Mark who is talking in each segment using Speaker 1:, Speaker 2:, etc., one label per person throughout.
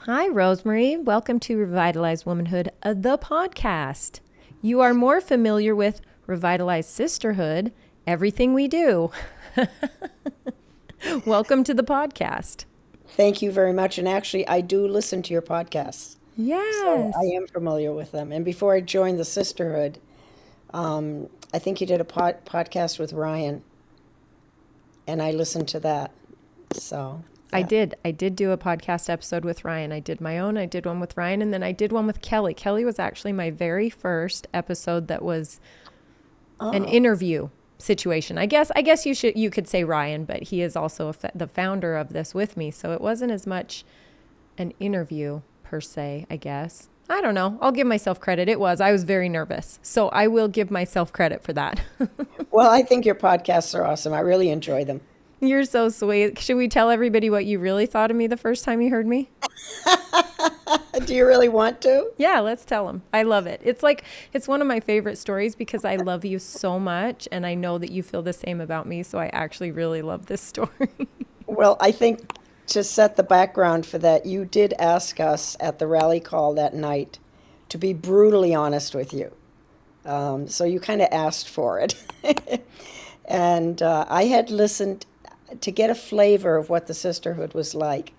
Speaker 1: Hi, Rosemarie. Welcome to Revitalized Womanhood, the podcast. You are more familiar with Revitalized Sisterhood, everything we do. Welcome to the podcast.
Speaker 2: Thank you very much. And actually, I do listen to your podcasts. So I
Speaker 1: Yes,
Speaker 2: am familiar with them. And before I joined the sisterhood, I think you did a podcast with Ryan, and I listened to that. So,
Speaker 1: I
Speaker 2: yeah.
Speaker 1: did. I did do a podcast episode with Ryan. I did my own. I did one with Ryan, and then I did one with Kelly. Kelly was actually my very first episode that was an
Speaker 2: Oh,
Speaker 1: interview situation. I guess you could say Ryan, but he is also the founder of this with me, so it wasn't as much an interview per se, I guess. I don't know. I'll give myself credit. I was very nervous. So I will give myself credit for that.
Speaker 2: well, I think your podcasts are awesome. I really enjoy them.
Speaker 1: You're so sweet. Should we tell everybody what you really thought of me the first time you heard me?
Speaker 2: Do you really want to?
Speaker 1: Yeah, let's tell them. I love it. It's one of my favorite stories because I love you so much and I know that you feel the same about me. So I actually really love this story.
Speaker 2: Well, I think to set the background for that, you did ask us at the rally call that night to be brutally honest with you. So you kind of asked for it. And I had listened to get a flavor of what the sisterhood was like.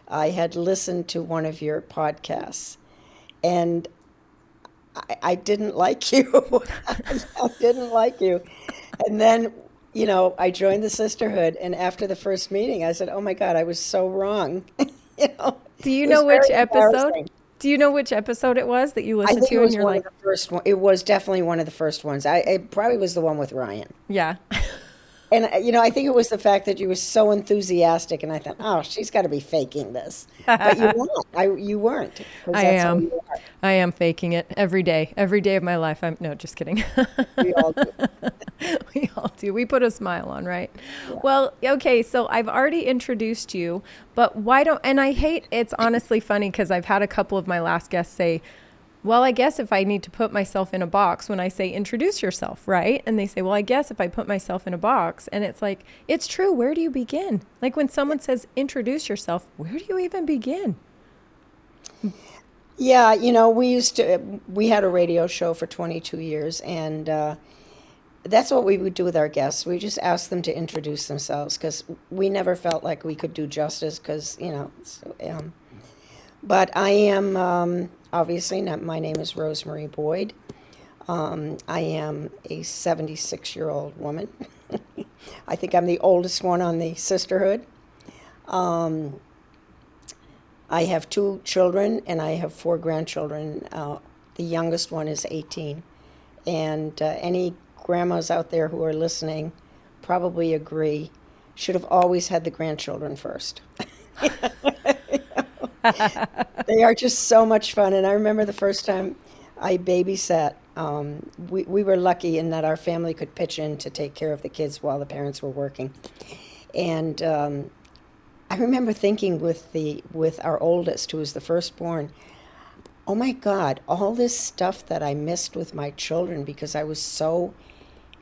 Speaker 2: I had listened to one of your podcasts, and I didn't like you. I didn't like you. And then, I joined the sisterhood, and after the first meeting, I said, "Oh my God, I was so wrong." You know,
Speaker 1: Do you
Speaker 2: it was
Speaker 1: know which
Speaker 2: very
Speaker 1: episode?
Speaker 2: embarrassing.
Speaker 1: Do you know which episode it was that you
Speaker 2: I
Speaker 1: listened
Speaker 2: think it
Speaker 1: to and
Speaker 2: was
Speaker 1: you're
Speaker 2: one of
Speaker 1: like,
Speaker 2: the first one. It was definitely one of the first ones. It probably was the one with Ryan.
Speaker 1: yeah,
Speaker 2: And I think it was the fact that you were so enthusiastic, and I thought, oh, she's got to be faking this, but you weren't. You weren't, because
Speaker 1: I
Speaker 2: that's how
Speaker 1: am.
Speaker 2: you are.
Speaker 1: I am faking it every day of my life. No, just kidding.
Speaker 2: We all do.
Speaker 1: We all do. We put a smile on, right?
Speaker 2: Yeah.
Speaker 1: Well, okay, so I've already introduced you, but why don't, and I hate, it's honestly funny because I've had a couple of my last guests say, well, I guess if I need to put myself in a box when I say introduce yourself, right? And they say, well, I guess if I put myself in a box, and it's like, it's true. Where do you begin? Like when someone says introduce yourself, where do you even begin?
Speaker 2: Yeah, we had a radio show for 22 years, and that's what we would do with our guests. We just asked them to introduce themselves because we never felt like we could do justice because, but I am, obviously, not, my name is Rosemarie Boyd. I am a 76-year-old woman. I think I'm the oldest one on the sisterhood. Um, I have two children and I have four grandchildren. The youngest one is 18. And any grandmas out there who are listening probably agree, should have always had the grandchildren first. They are just so much fun. And I remember the first time I babysat, we were lucky in that our family could pitch in to take care of the kids while the parents were working. And I remember thinking with our oldest, who was the firstborn, oh my God, all this stuff that I missed with my children because I was so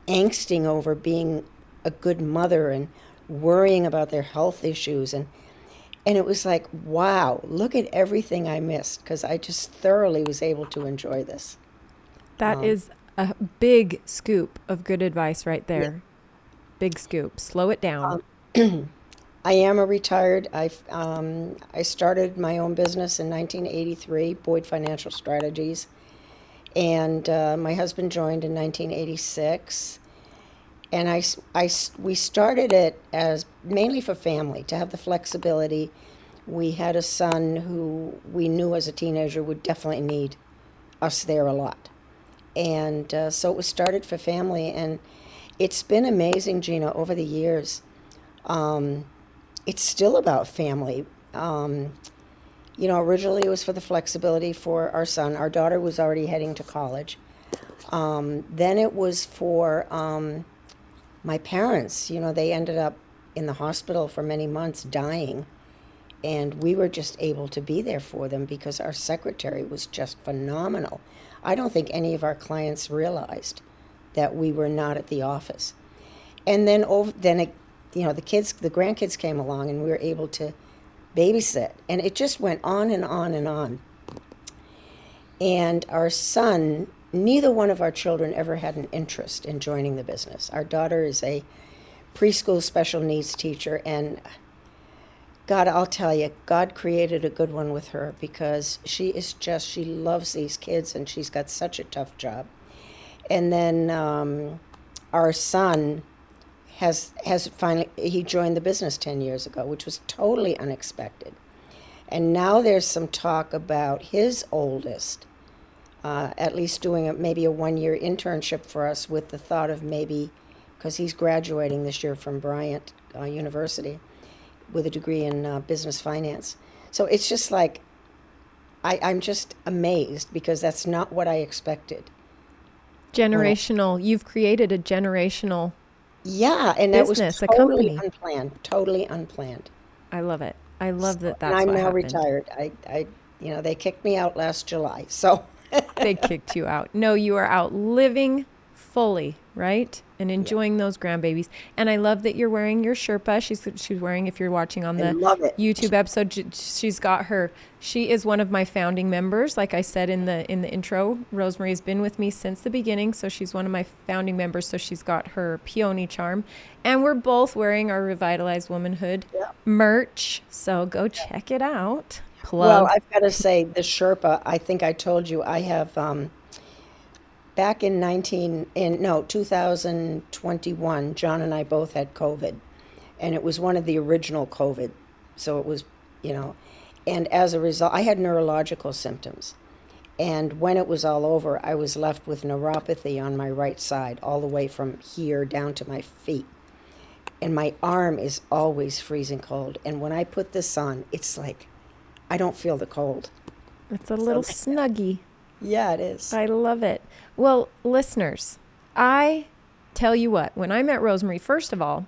Speaker 2: angsting over being a good mother and worrying about their health issues. And it was like, wow, look at everything I missed because I just thoroughly was able to enjoy this.
Speaker 1: That
Speaker 2: Um,
Speaker 1: is a big scoop of good advice right
Speaker 2: yeah.
Speaker 1: there. Big scoop. Slow it down.
Speaker 2: Um, I am a retired. I started my own business in 1983, Boyd Financial Strategies, and my husband joined in 1986. And we started it as mainly for family to have the flexibility. We had a son who we knew as a teenager would definitely need us there a lot. And so it was started for family. And it's been amazing, Gina, over the years. Um, it's still about family. Originally it was for the flexibility for our son. Our daughter was already heading to college. Then it was for my parents. They ended up in the hospital for many months dying. And we were just able to be there for them because our secretary was just phenomenal. I don't think any of our clients realized that we were not at the office. And then the grandkids came along, and we were able to babysit. And it just went on and on and on. And our son, neither one of our children ever had an interest in joining the business. Our daughter is a preschool special needs teacher, and God, I'll tell you, God created a good one with her because she loves these kids and she's got such a tough job. And then our son has finally, he joined the business 10 years ago, which was totally unexpected. And now there's some talk about his oldest, at least doing maybe a 1-year internship for us with the thought of maybe, because he's graduating this year from Bryant University with a degree in business finance. So it's just like, I'm just amazed because that's not what I expected.
Speaker 1: Generational. You've created a generational
Speaker 2: Yeah, and that was
Speaker 1: business, a
Speaker 2: totally
Speaker 1: company.
Speaker 2: unplanned, totally unplanned.
Speaker 1: I love it. I love that
Speaker 2: And
Speaker 1: that's
Speaker 2: I'm
Speaker 1: what
Speaker 2: now
Speaker 1: happened.
Speaker 2: retired. They kicked me out last July. So,
Speaker 1: They kicked you out. No, you are out living fully, right? And
Speaker 2: yeah,
Speaker 1: enjoying those grandbabies. And I love that you're wearing your Sherpa. She's wearing, if you're watching on
Speaker 2: I
Speaker 1: the
Speaker 2: love it.
Speaker 1: YouTube episode, she's got her. She is one of my founding members. Like I said in the intro, Rosemary has been with me since the beginning, so she's one of my founding members. So she's got her peony charm, and we're both wearing our Revitalized Womanhood
Speaker 2: Yeah.
Speaker 1: merch. So go check it out.
Speaker 2: Well,
Speaker 1: Plug.
Speaker 2: I've got to say, the Sherpa, I think I told you, I have, back in 2021, John and I both had COVID. And it was one of the original COVID. So it was, you know, and as a result, I had neurological symptoms. And when it was all over, I was left with neuropathy on my right side, all the way from here down to my feet. And my arm is always freezing cold. And when I put this on, it's like I don't feel the cold.
Speaker 1: It's a
Speaker 2: So
Speaker 1: little snuggy.
Speaker 2: yeah, it is.
Speaker 1: I love it. Well, listeners, I tell you what, when I met Rosemary, first of all,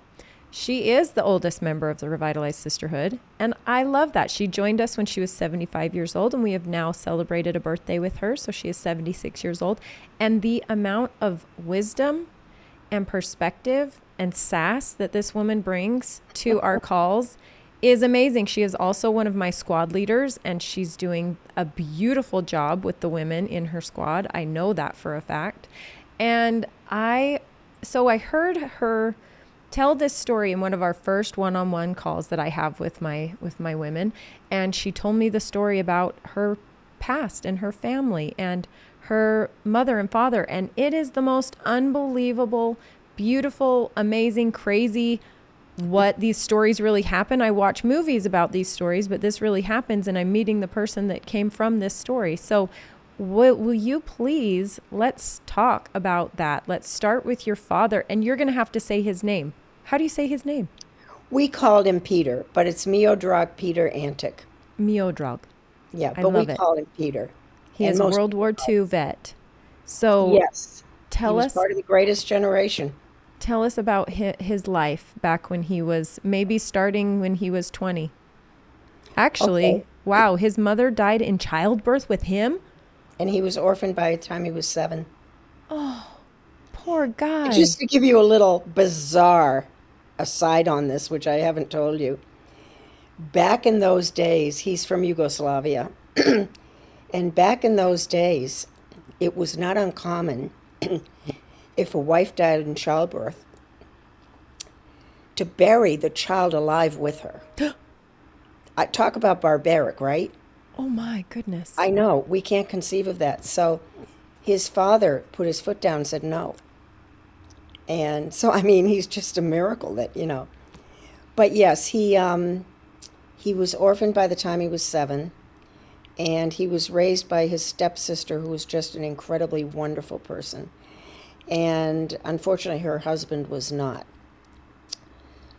Speaker 1: she is the oldest member of the Revitalized Sisterhood. And I love that. She joined us when she was 75 years old, and we have now celebrated a birthday with her. So she is 76 years old. And the amount of wisdom and perspective and sass that this woman brings to our calls is amazing. She is also one of my squad leaders, and she's doing a beautiful job with the women in her squad. I know that for a fact. And I heard her tell this story in one of our first one-on-one calls that I have with my women, and she told me the story about her past and her family and her mother and father, and it is the most unbelievable, beautiful, amazing, crazy what these stories really happen. I watch movies about these stories, but this really happens, and I'm meeting the person that came from this story. So will you please, let's talk about that. Let's start with your father, and you're going to have to say his name. How do you say his name?
Speaker 2: We called him Peter, but it's Miodrag Peter Antic.
Speaker 1: Miodrag.
Speaker 2: Yeah,
Speaker 1: I
Speaker 2: but we
Speaker 1: love it.
Speaker 2: call him Peter.
Speaker 1: He
Speaker 2: And
Speaker 1: is a
Speaker 2: most
Speaker 1: World War II vet. So
Speaker 2: yes, he
Speaker 1: tell
Speaker 2: was
Speaker 1: us
Speaker 2: part of the greatest generation.
Speaker 1: tell us about his life back when he was, maybe starting when he was 20. Actually,
Speaker 2: Okay,
Speaker 1: wow, his mother died in childbirth with him?
Speaker 2: and he was orphaned by the time he was 7.
Speaker 1: Poor
Speaker 2: And
Speaker 1: guy.
Speaker 2: just to give you a little bizarre aside on this, which I haven't told you, back in those days, he's from Yugoslavia, and back in those days, it was not uncommon if a wife died in childbirth to bury the child alive with her. I talk about barbaric, right?
Speaker 1: Oh my goodness.
Speaker 2: I know, we can't conceive of that. So his father put his foot down and said no. And so, I mean, he's just a miracle that. But yes, he was orphaned by the time he was 7, and he was raised by his stepsister, who was just an incredibly wonderful person. And unfortunately, her husband was not.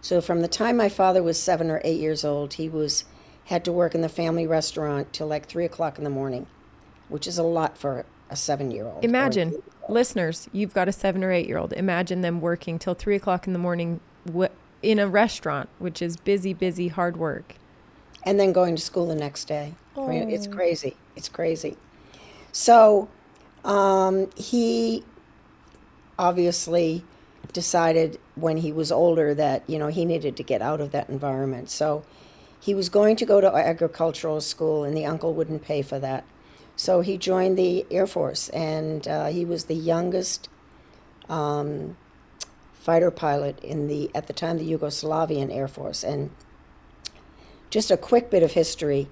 Speaker 2: So from the time my father was 7 or 8 years old, had to work in the family restaurant till like 3 o'clock in the morning, which is a lot for a 7-year-old or an
Speaker 1: Imagine,
Speaker 2: 8-year-old.
Speaker 1: listeners, you've got a 7 or 8-year-old. Imagine them working till 3 o'clock in the morning in a restaurant, which is busy, busy, hard work.
Speaker 2: And then going to school the next day. I mean, it's
Speaker 1: Oh.
Speaker 2: crazy. It's crazy. So he obviously decided when he was older that he needed to get out of that environment. So He was going to go to agricultural school, and the uncle wouldn't pay for that. So he joined the Air Force, and he was the youngest um, fighter pilot in the, at the time, the Yugoslavian Air Force. And just a quick bit of history.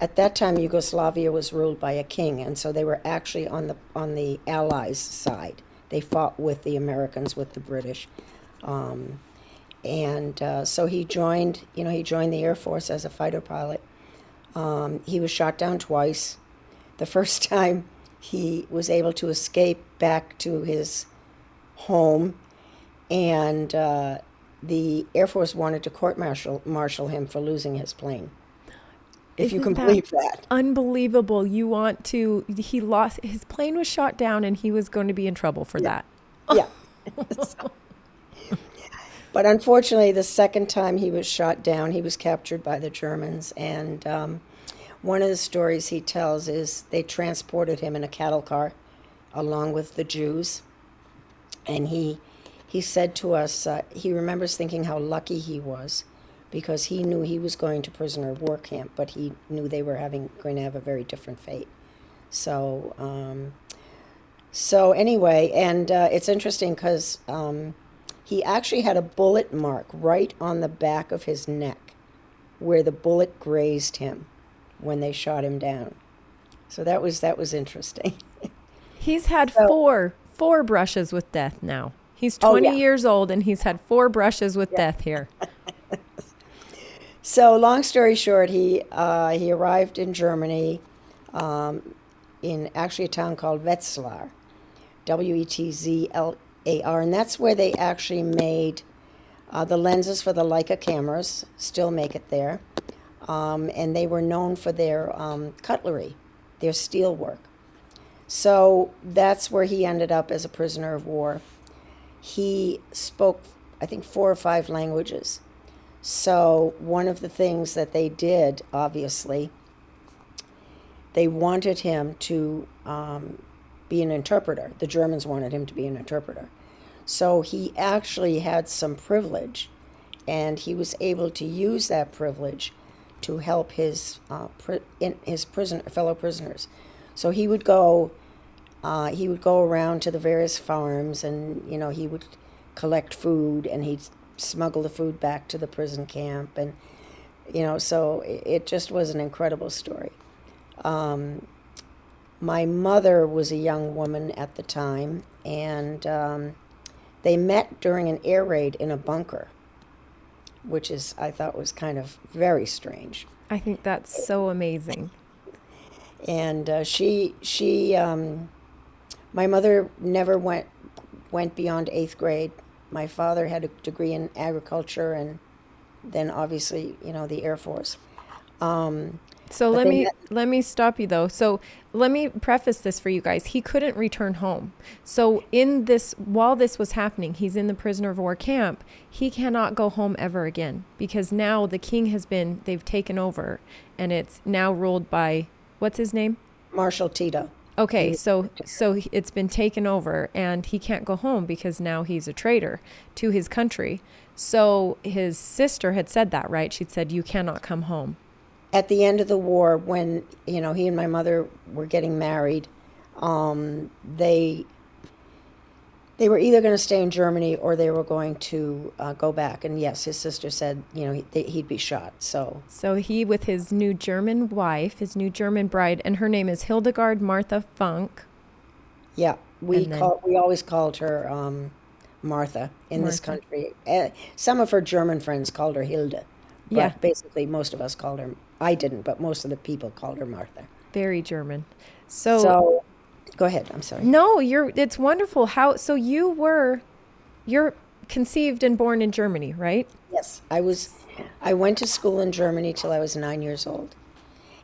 Speaker 2: At that time, Yugoslavia was ruled by a king, and so they were actually on the Allies' side. They fought with the Americans, with the British, um, and so he joined. He joined the Air Force as a fighter pilot. He was shot down twice. The first time, he was able to escape back to his home, and the Air Force wanted to court martial him for losing his plane. If you
Speaker 1: Isn't
Speaker 2: can
Speaker 1: that
Speaker 2: believe that.
Speaker 1: unbelievable? He lost, his plane was shot down and he was going to be in trouble for
Speaker 2: Yeah,
Speaker 1: that.
Speaker 2: yeah. But unfortunately, the second time he was shot down, he was captured by the Germans. And one of the stories he tells is they transported him in a cattle car along with the Jews. And he said to us, he remembers thinking how lucky he was because he knew he was going to prisoner of war camp, but he knew they were going to have a very different fate. So, so anyway, and it's interesting because he actually had a bullet mark right on the back of his neck where the bullet grazed him when they shot him down. So that was interesting.
Speaker 1: He's had
Speaker 2: So,
Speaker 1: four brushes with death now. He's
Speaker 2: oh
Speaker 1: 20
Speaker 2: yeah.
Speaker 1: years old and he's had four brushes with
Speaker 2: Yeah.
Speaker 1: death here.
Speaker 2: So long story short, he arrived in Germany, in actually a town called Wetzlar, Wetzlar, and that's where they actually made the lenses for the Leica cameras. Still make it there, and they were known for their cutlery, their steel work. So that's where he ended up as a prisoner of war. He spoke, I think, 4 or 5 languages. So one of the things that they did, obviously, they wanted him to be an interpreter. The Germans wanted him to be an interpreter. So he actually had some privilege, and he was able to use that privilege to help his fellow prisoners. So he would go around to the various farms, and he would collect food, and he'd smuggle the food back to the prison camp, and so it just was an incredible story. Um, my mother was a young woman at the time, and they met during an air raid in a bunker, which I thought was kind of very strange.
Speaker 1: I think that's so amazing.
Speaker 2: And my mother never went beyond 8th grade. My father had a degree in agriculture, and then obviously, the Air Force. Um,
Speaker 1: So
Speaker 2: but
Speaker 1: let
Speaker 2: they
Speaker 1: me
Speaker 2: met.
Speaker 1: let me stop you though. So let me preface this for you guys. He couldn't return home. So while this was happening, he's in the prisoner of war camp. He cannot go home ever again because now the king they've taken over, and it's now ruled by, what's his name?
Speaker 2: Marshal Tito.
Speaker 1: Okay,
Speaker 2: He,
Speaker 1: so it's been taken over and he can't go home because now he's a traitor to his country. So his sister had said that, right? She'd said, "You cannot come home."
Speaker 2: at the end of the war, when he and my mother were getting married, they were either going to stay in Germany or they were going to go back. And yes, his sister said he'd be shot. So
Speaker 1: So he, with his new German wife, his new German bride, and her name is Hildegard Martha Funk.
Speaker 2: yeah,
Speaker 1: And then
Speaker 2: we always called her Martha in this
Speaker 1: Martha.
Speaker 2: country. Some of her German friends called her Hilde,
Speaker 1: Yeah,
Speaker 2: but basically most of us called her. I didn't, but most of the people called her Martha.
Speaker 1: very German. So
Speaker 2: So go ahead. I'm sorry.
Speaker 1: no, it's wonderful so you're conceived and born in Germany, right?
Speaker 2: Yes, I went to school in Germany till I was 9 years old.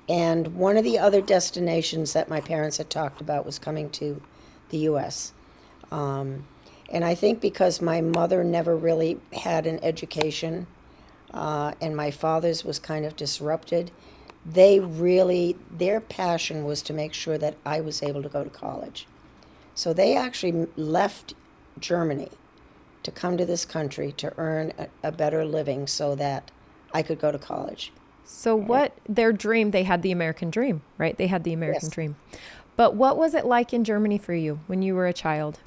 Speaker 2: And one of the other destinations that my parents had talked about was coming to the US. Um, and I think because my mother never really had an education, and my father's was kind of disrupted, their passion was to make sure that I was able to go to college. So they actually left Germany to come to this country to earn a better living so that I could go to college.
Speaker 1: So what their dream, they had the American dream, right? They had the American
Speaker 2: Yes.
Speaker 1: dream. But what was it like in Germany for you when you were a child?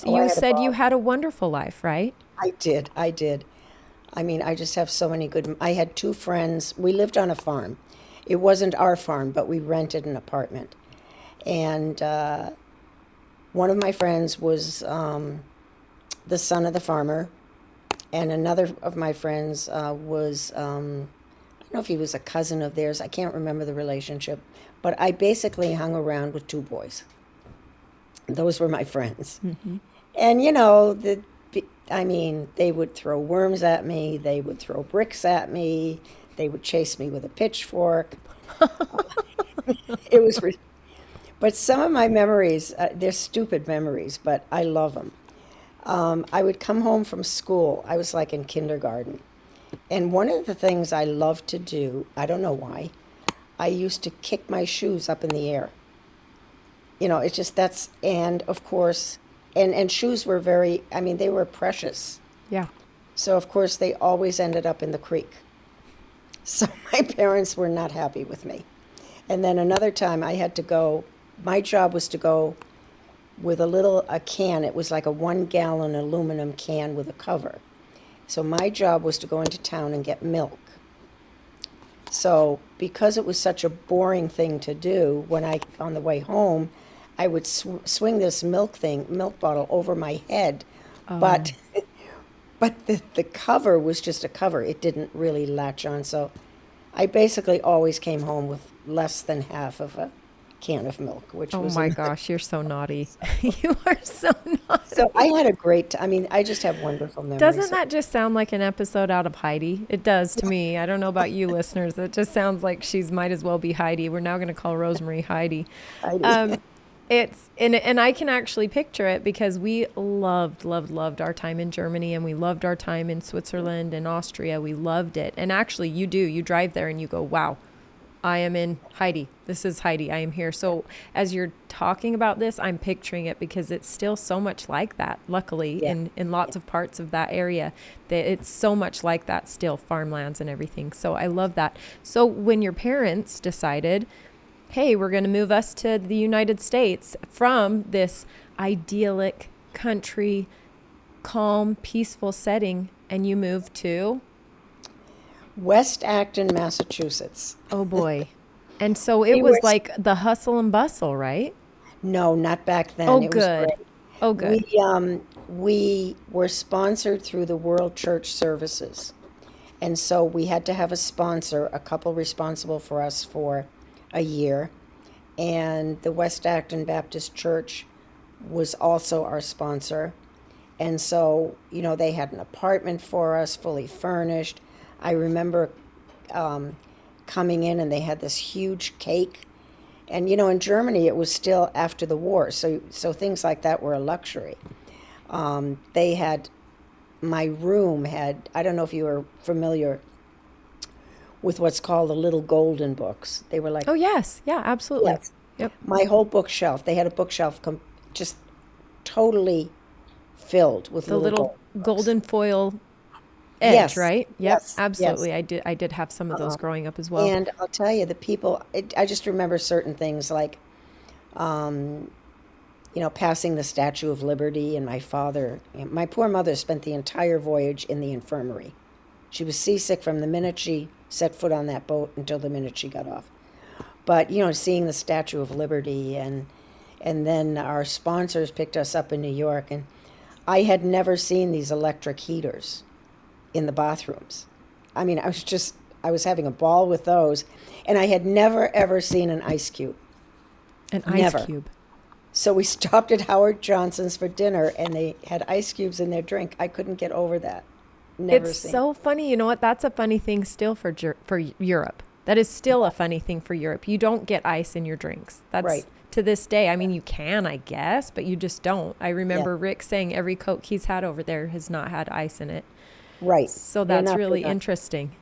Speaker 2: Oh, I
Speaker 1: You
Speaker 2: had a
Speaker 1: said you
Speaker 2: ball.
Speaker 1: had a wonderful life, right?
Speaker 2: I did. I did. I mean, I just have so many good. I had two friends. We lived on a farm. It wasn't our farm, but we rented an apartment. And one of my friends was the son of the farmer, and another of my friends was, I don't know if he was a cousin of theirs. I can't remember the relationship. But I basically hung around with two boys. Those were my friends. And I mean, they would throw worms at me, they would throw bricks at me, they would chase me with a pitchfork. It was, but some of my memories, they're stupid memories, but I love them. I would come home from school. I was like in kindergarten. And one of the things I loved to do, I don't know why, I used to kick my shoes up in the air. It's just and of course, and shoes were very, I mean, they were precious.
Speaker 1: Yeah.
Speaker 2: So of course, they always ended up in the creek. So my parents were not happy with me. And then another time I had to go, my job was to go with a can. It was like a 1 gallon aluminum can with a cover. So my job was to go into town and get milk. So because it was such a boring thing to do, on the way home, I would swing this milk bottle over my head,
Speaker 1: Oh.
Speaker 2: but but the cover was just a cover. It didn't really latch on. So I basically always came home with less than half of a can of milk, which
Speaker 1: Oh
Speaker 2: was
Speaker 1: my gosh, you're so naughty. You are so
Speaker 2: so
Speaker 1: naughty.
Speaker 2: I had a great. I mean, I just have wonderful
Speaker 1: Doesn't
Speaker 2: memories.
Speaker 1: that just sound like an episode out of Heidi? It does to me. I don't know about you listeners. It just sounds like she's might as well be Heidi. We're now going to call Rosemarie Heidi.
Speaker 2: Heidi.
Speaker 1: Um, and I can actually picture it because we loved our time in Germany, and we loved our time in Switzerland and Austria. We loved it. And actually you drive there and you go, wow, I am in Heidi. This is Heidi. I am here. So as you're talking about this, I'm picturing it because it's still so much like that, luckily,
Speaker 2: Yeah.
Speaker 1: in lots of parts of that area, that it's so much like that still, farmlands and everything. So I love that. So when your parents decided, hey, we're going to move us to the United States from this idyllic country, calm, peaceful setting, and you moved to,
Speaker 2: West Acton, Massachusetts.
Speaker 1: oh boy. And so it
Speaker 2: We were
Speaker 1: was like the hustle and bustle, right?
Speaker 2: No, not back then.
Speaker 1: Oh,
Speaker 2: It was
Speaker 1: good.
Speaker 2: great.
Speaker 1: Oh, good.
Speaker 2: We were sponsored through the World Church Services. And so we had to have a sponsor, a couple responsible for us for a year. And the West Acton Baptist Church was also our sponsor. And so, they had an apartment for us, fully furnished. I remember um, coming in and they had this huge cake. And, in Germany, it was still after the war. So things like that were a luxury. They had, my room had, I don't know if you are familiar with what's called the little golden books. They were like,
Speaker 1: Oh, yes. Yeah, absolutely.
Speaker 2: yes,
Speaker 1: Yep.
Speaker 2: my whole bookshelf. They had a bookshelf just totally filled with
Speaker 1: The
Speaker 2: little
Speaker 1: little
Speaker 2: golden books.
Speaker 1: golden foil edge,
Speaker 2: Yes,
Speaker 1: right? Yep,
Speaker 2: yes, yes.
Speaker 1: absolutely. I did have some of those growing up as well.
Speaker 2: And I'll tell you, the people, I just remember certain things like, um, passing the Statue of Liberty, and my poor mother spent the entire voyage in the infirmary. She was seasick from the minute she set foot on that boat until the minute she got off. But, seeing the Statue of Liberty, and then our sponsors picked us up in New York, and I had never seen these electric heaters in the bathrooms. I mean, I was having a ball with those, and I had never ever seen an ice cube.
Speaker 1: An ice
Speaker 2: Never.
Speaker 1: cube.
Speaker 2: So we stopped at Howard Johnson's for dinner, and they had ice cubes in their drink. I couldn't get over that. Never
Speaker 1: It's
Speaker 2: seen.
Speaker 1: so funny. You know what? That's a funny thing still for Europe. That is still a funny thing for Europe. You don't get ice in your drinks. That's
Speaker 2: Right.
Speaker 1: to this day. I mean, you can, I guess, but you just don't. I
Speaker 2: Yeah.
Speaker 1: remember Rick saying every Coke he's had over there has not had ice in it.
Speaker 2: Right.
Speaker 1: So
Speaker 2: They're
Speaker 1: that's
Speaker 2: not
Speaker 1: really
Speaker 2: big on.
Speaker 1: interesting.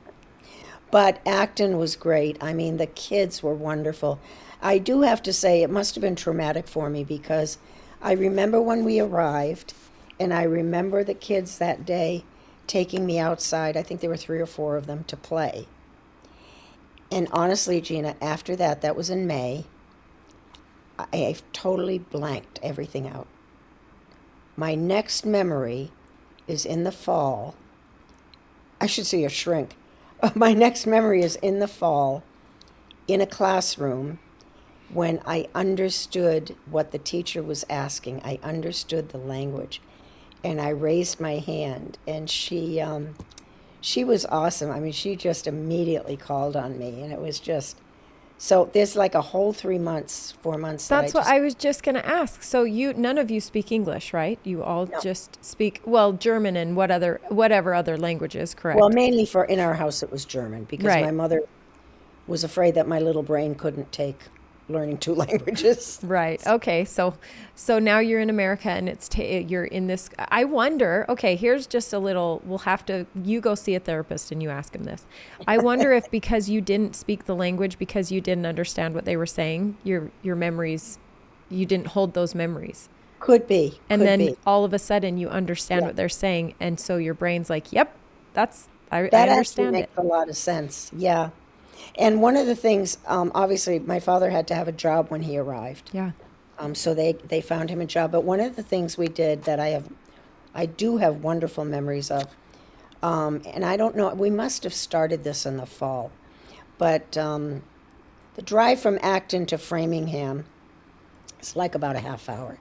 Speaker 2: But Acton was great. I mean, the kids were wonderful. I do have to say, it must have been traumatic for me because I remember when we arrived, and I remember the kids that day taking me outside. I think there were 3 or 4 of them to play. And honestly, Gina, after that, that was in May, I totally blanked everything out. My next memory is in the fall. I should say a shrink. My next memory is in the fall in a classroom when I understood what the teacher was asking. I understood the language, and I raised my hand, and she was awesome. I mean, she just immediately called on me, and it was just so. There's like a whole 3 months, 4 months that I
Speaker 1: That's what
Speaker 2: just
Speaker 1: I was just going to ask. So none of you speak English, right? You all
Speaker 2: no.
Speaker 1: just speak, well, German and whatever other languages,
Speaker 2: Well,
Speaker 1: correct?
Speaker 2: mainly for in our house it was German because my
Speaker 1: Right.
Speaker 2: mother was afraid that my little brain couldn't take learning two languages.
Speaker 1: Right. Okay. So now you're in America and you're in this. I wonder. Okay. Here's just a little. We'll have to. You go see a therapist and you ask him this. I wonder if because you didn't speak the language, because you didn't understand what they were saying, your memories, you didn't hold those memories,
Speaker 2: Could be,
Speaker 1: and
Speaker 2: could
Speaker 1: then
Speaker 2: be.
Speaker 1: all of a sudden you understand
Speaker 2: Yeah.
Speaker 1: what they're saying, and so your brain's like, "Yep, I
Speaker 2: That actually
Speaker 1: understand it."
Speaker 2: makes a lot of sense. Yeah. And one of the things, obviously, my father had to have a job when he arrived.
Speaker 1: Yeah.
Speaker 2: So they found him a job. But one of the things we did that I do have wonderful memories of, and I don't know, we must have started this in the fall, but the drive from Acton to Framingham is like about a half hour.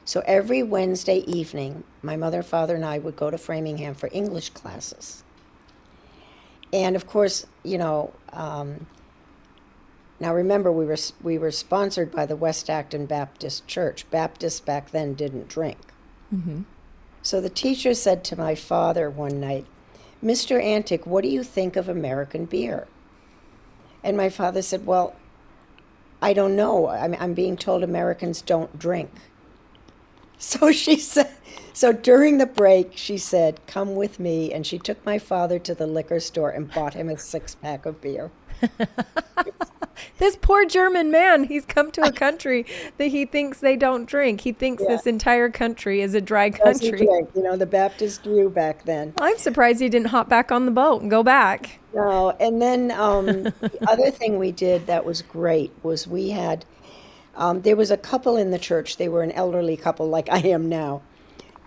Speaker 2: So every Wednesday evening, my mother, father, and I would go to Framingham for English classes. And of course, now remember we were sponsored by the West Acton Baptist Church. Baptists back then didn't drink.
Speaker 1: Mm-hmm.
Speaker 2: So the teacher said to my father one night, "Mr. Antic, what do you think of American beer?" And my father said, "Well, I don't know. I'm being told Americans don't drink." So she said, so during the break, she said, "Come with me." And she took my father to the liquor store and bought him a 6-pack of beer.
Speaker 1: This poor German man, he's come to a country that he thinks they don't drink. He thinks
Speaker 2: Yeah,
Speaker 1: this entire country is a dry
Speaker 2: doesn't
Speaker 1: country.
Speaker 2: drink. The Baptist grew back then.
Speaker 1: I'm surprised he didn't hop back on the boat and go back.
Speaker 2: No, and then the other thing we did that was great was there was a couple in the church. They were an elderly couple like I am now.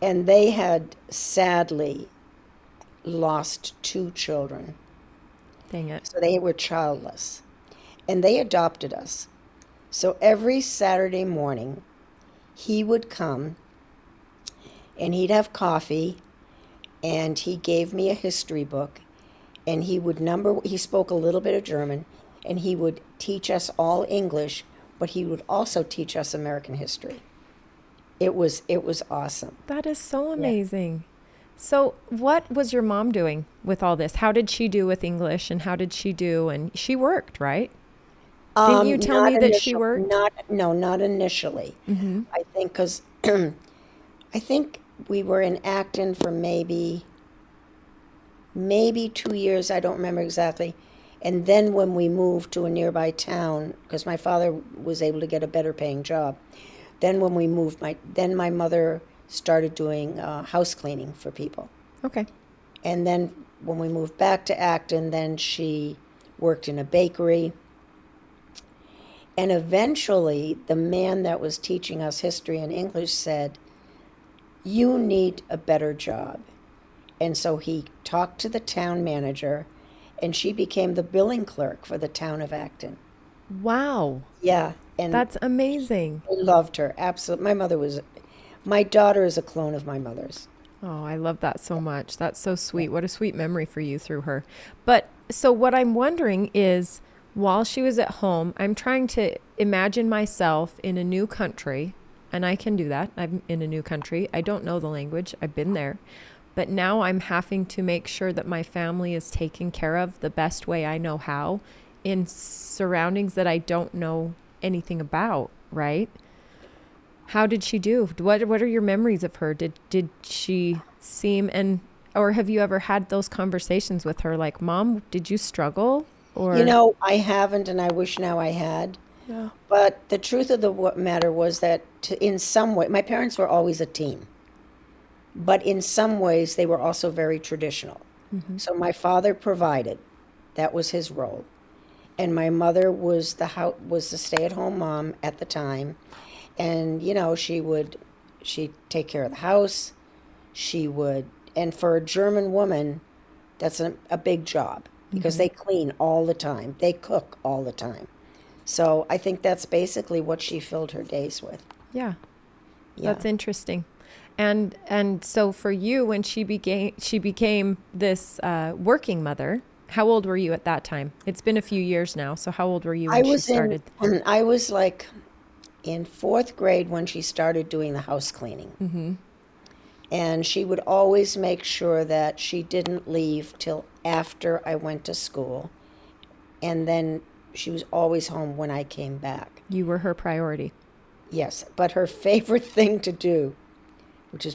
Speaker 2: And they had sadly lost 2 children.
Speaker 1: Dang it.
Speaker 2: So they were childless. And they adopted us. So every Saturday morning, he would come and he'd have coffee and he gave me a history book and he spoke a little bit of German and he would teach us all English, but he would also teach us American history. It was awesome.
Speaker 1: That is so
Speaker 2: Yeah.
Speaker 1: amazing. So, what was your mom doing with all this? How did she do with English and how did she do? And she worked, right? Didn't you tell
Speaker 2: Not
Speaker 1: me that she
Speaker 2: initial,
Speaker 1: worked?
Speaker 2: not no, not initially.
Speaker 1: Mm-hmm.
Speaker 2: I think because I think we were in Acton for maybe 2 years. I don't remember exactly. And then when we moved to a nearby town, because my father was able to get a better paying job, then when we moved, then my mother started doing house cleaning for people.
Speaker 1: Okay.
Speaker 2: And then when we moved back to Acton, then she worked in a bakery. And eventually, the man that was teaching us history and English said, "You need a better job." And so he talked to the town manager, and she became the billing clerk for the town of Acton.
Speaker 1: Wow.
Speaker 2: Yeah, and
Speaker 1: That's amazing.
Speaker 2: I loved her. Absolutely. My daughter is a clone of my mother's.
Speaker 1: Oh, I love that so much. That's so sweet. What a sweet memory for you through her. But so what I'm wondering is while she was at home, I'm trying to imagine myself in a new country, and I can do that. I'm in a new country. I don't know the language. I've been there. But now I'm having to make sure that my family is taken care of the best way I know how in surroundings that I don't know anything about, right? How did she do? What are your memories of her? Did she seem or have you ever had those conversations with her like, "Mom, did you struggle?" Or
Speaker 2: I haven't, and I wish now I had.
Speaker 1: yeah.
Speaker 2: But the truth of the matter was that in some way, my parents were always a team. But in some ways, they were also very traditional.
Speaker 1: Mm-hmm.
Speaker 2: So my father provided. That was his role. and my mother was the stay-at-home mom at the time, and she'd take care of the house. She would, and for a German woman, that's a big job because they clean all the time, they cook all the time. So I think that's basically what she filled her days with.
Speaker 1: Yeah.
Speaker 2: Yeah.
Speaker 1: That's interesting. And so for you, when she became this working mother, how old were you at that time? It's been a few years now. So how old were you
Speaker 2: I
Speaker 1: when she
Speaker 2: was
Speaker 1: started?
Speaker 2: I was like in fourth grade when she started doing the house cleaning. And she would always make sure that she didn't leave till after I went to school. And then she was always home when I came back.
Speaker 1: You were her priority.
Speaker 2: Yes, but her favorite thing to do, which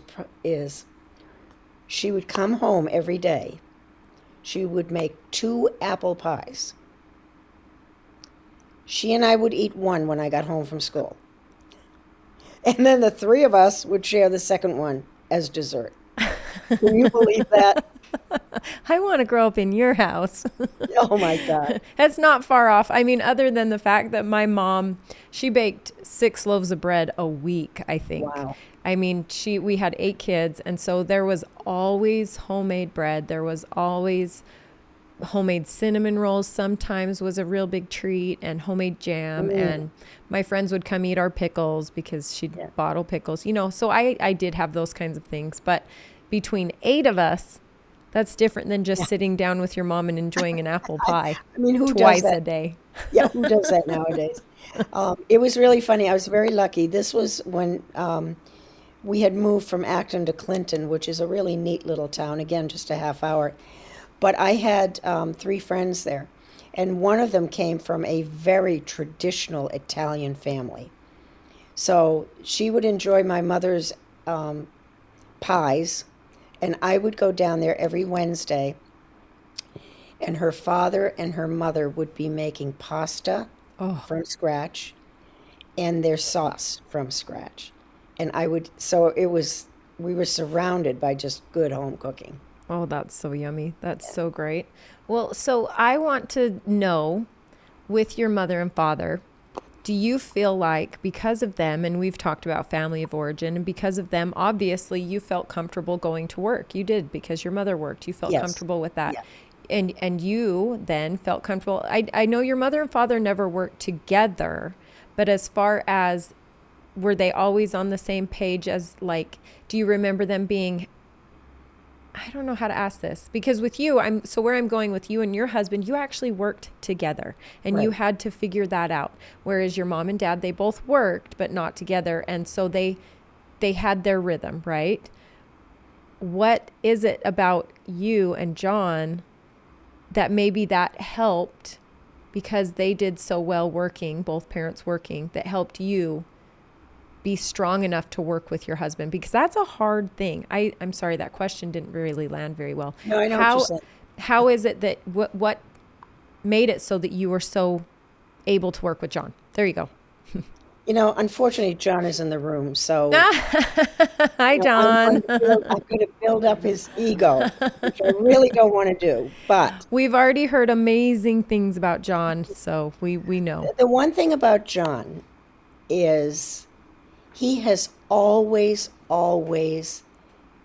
Speaker 2: is she would come home every day. She would make 2 apple pies. She and I would eat one when I got home from school. And then the 3 of us would share the second one as dessert. Can you believe that?
Speaker 1: I want to grow up in your house.
Speaker 2: Oh my God.
Speaker 1: That's not far off. I mean, other than the fact that my mom, she baked 6 loaves of bread a week, I think.
Speaker 2: Wow.
Speaker 1: I mean, we had 8 kids, and so there was always homemade bread. There was always homemade cinnamon rolls sometimes was a real big treat, and homemade jam. And my friends would come eat our pickles because she'd bottle pickles, so I did have those kinds of things. But between 8 of us, that's different than just sitting down with your mom and enjoying an apple pie
Speaker 2: I mean, who
Speaker 1: twice
Speaker 2: does that?
Speaker 1: a day.
Speaker 2: Yeah, who does that nowadays? It was really funny. I was very lucky. This was when we had moved from Acton to Clinton, which is a really neat little town. Again, just a half hour. But I had 3 friends there, and one of them came from a very traditional Italian family. So she would enjoy my mother's pies, and I would go down there every Wednesday, and her father and her mother would be making pasta from scratch and their sauce from scratch. And we were surrounded by just good home cooking.
Speaker 1: Oh, that's so yummy. That's so great. Well, so I want to know, with your mother and father, do you feel like because of them, and we've talked about family of origin, and because of them, obviously you felt comfortable going to work. You did, because your mother worked. You felt
Speaker 2: Yes.
Speaker 1: comfortable with that.
Speaker 2: Yeah.
Speaker 1: And you then felt comfortable. I know your mother and father never worked together, but as far as, were they always on the same page as, like, do you remember them being, I don't know how to ask this, because with you, where I'm going with you and your husband, you actually worked together and you
Speaker 2: Right.
Speaker 1: had to figure that out. Whereas your mom and dad, they both worked, but not together. And so they had their rhythm, right? What is it about you and John that maybe that helped, because they did so well working, both parents working, that helped you be strong enough to work with your husband? Because that's a hard thing. I'm sorry, that question didn't really land very well.
Speaker 2: No, I know what you're saying.
Speaker 1: How is it that, what made it so that you were so able to work with John? There you go.
Speaker 2: Unfortunately, John is in the room, so
Speaker 1: Hi,
Speaker 2: I'm
Speaker 1: John.
Speaker 2: I'm going to build up his ego, which I really don't want to do. But
Speaker 1: We've already heard amazing things about John, so we know.
Speaker 2: the one thing about John is he has always, always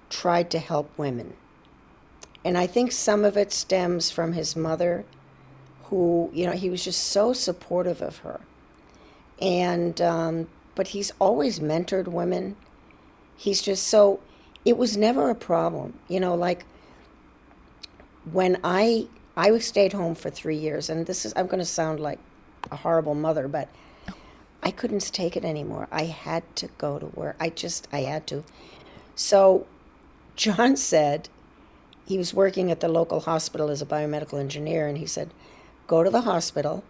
Speaker 2: tried to help women. And I think some of it stems from his mother, who, he was just so supportive of her. And, but he's always mentored women. He's just so, it was never a problem. Like when I stayed home for 3 years, and I'm going to sound like a horrible mother, but I couldn't take it anymore. I had to go to work. I had to. So John said, he was working at the local hospital as a biomedical engineer, and he said, go to the hospital,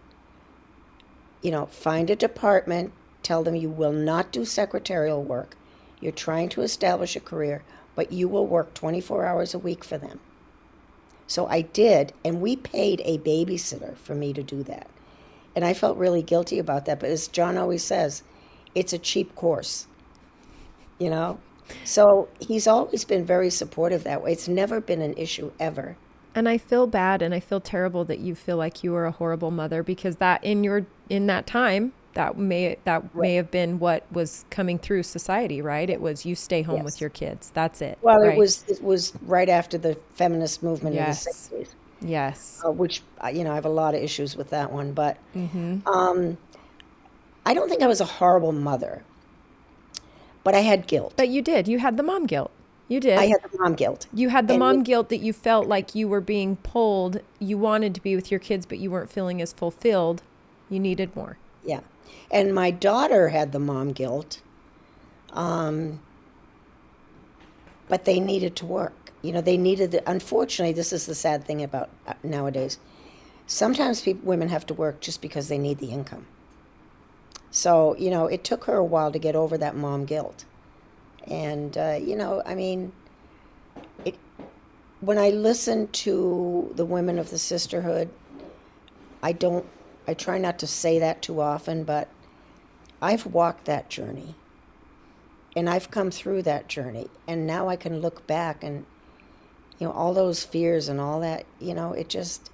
Speaker 2: find a department, tell them you will not do secretarial work. You're trying to establish a career, but you will work 24 hours a week for them. So I did, and we paid a babysitter for me to do that. And I felt really guilty about that, but as John always says, it's a cheap course, So he's always been very supportive that way. It's never been an issue ever.
Speaker 1: And I feel bad and I feel terrible that you feel like you were a horrible mother, because that in that time that may
Speaker 2: Right.
Speaker 1: have been what was coming through society, right? It was you stay home with
Speaker 2: Yes.
Speaker 1: your kids. That's it,
Speaker 2: Well,
Speaker 1: right?
Speaker 2: it was right after the feminist movement of the
Speaker 1: Yes.
Speaker 2: 60s,
Speaker 1: Yes.
Speaker 2: which I have a lot of issues with that one, but
Speaker 1: Mhm.
Speaker 2: um, I don't think I was a horrible mother, but I had guilt.
Speaker 1: But you did. You had the mom guilt. You
Speaker 2: I
Speaker 1: did.
Speaker 2: had the mom guilt,
Speaker 1: You had the
Speaker 2: and
Speaker 1: mom guilt that you felt like you were being pulled. You wanted to be with your kids, but you weren't feeling as fulfilled. You needed more.
Speaker 2: yeah, and my daughter had the mom guilt, um, but they needed to work. They needed. Unfortunately, this is the sad thing about nowadays. Sometimes women have to work just because they need the income. So, it took her a while to get over that mom guilt. And, I mean, it, when I listen to the women of the sisterhood, I don't, I try not to say that too often, but I've walked that journey and I've come through that journey. And now I can look back and, all those fears and all that, it just,